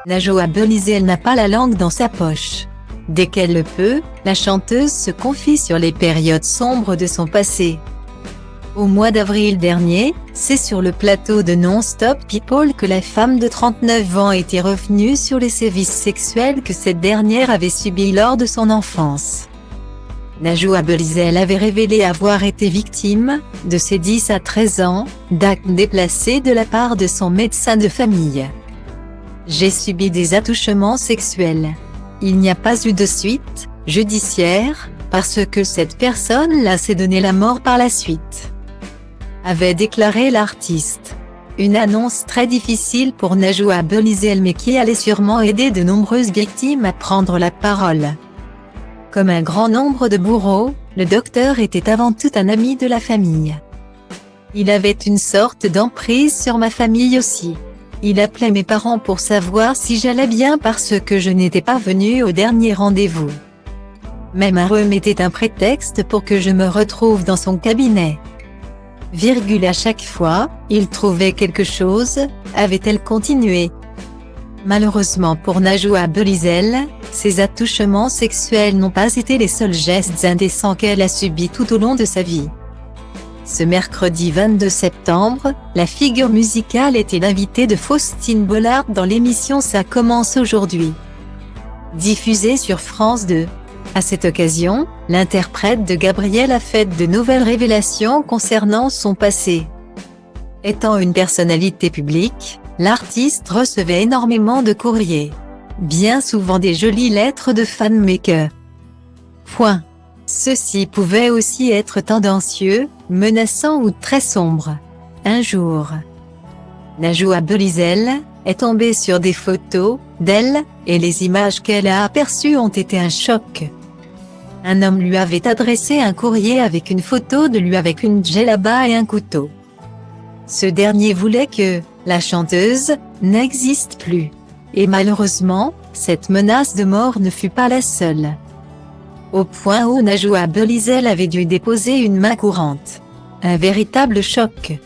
Najwa Belizel n'a pas la langue dans sa poche. Dès qu'elle le peut, la chanteuse se confie sur les périodes sombres de son passé. Au mois d'avril dernier, c'est sur le plateau de Non-Stop People que la femme de 39 ans était revenue sur les sévices sexuels que cette dernière avait subis lors de son enfance. Najwa Belizel avait révélé avoir été victime, de ses 10 à 13 ans, d'actes déplacés de la part de son médecin de famille. « J'ai subi des attouchements sexuels. Il n'y a pas eu de suite judiciaire, parce que cette personne-là s'est donné la mort par la suite », avait déclaré l'artiste. Une annonce très difficile pour Najwa Belizel mais qui allait sûrement aider de nombreuses victimes à prendre la parole. Comme un grand nombre de bourreaux, le docteur était avant tout un ami de la famille. Il avait une sorte d'emprise sur ma famille aussi. Il appelait mes parents pour savoir si j'allais bien parce que je n'étais pas venue au dernier rendez-vous. Même un rhume était un prétexte pour que je me retrouve dans son cabinet. À chaque fois, il trouvait quelque chose, avait-elle continué. Malheureusement pour Najwa Belizel, ces attouchements sexuels n'ont pas été les seuls gestes indécents qu'elle a subis tout au long de sa vie. Ce mercredi 22 septembre, la figure musicale était l'invitée de Faustine Bollard dans l'émission Ça commence aujourd'hui, diffusée sur France 2. À cette occasion, l'interprète de Gabriel a fait de nouvelles révélations concernant son passé. Étant une personnalité publique, l'artiste recevait énormément de courriers. Bien souvent des jolies lettres de fans mais que... Ceux-ci pouvaient aussi être tendancieux, menaçants ou très sombres. Un jour, Najwa Belizel est tombée sur des photos d'elle, et les images qu'elle a aperçues ont été un choc. Un homme lui avait adressé un courrier avec une photo de lui avec une djellaba et un couteau. Ce dernier voulait que la chanteuse n'existe plus. Et malheureusement, cette menace de mort ne fut pas la seule. Au point où Najwa Belizel avait dû déposer une main courante. Un véritable choc.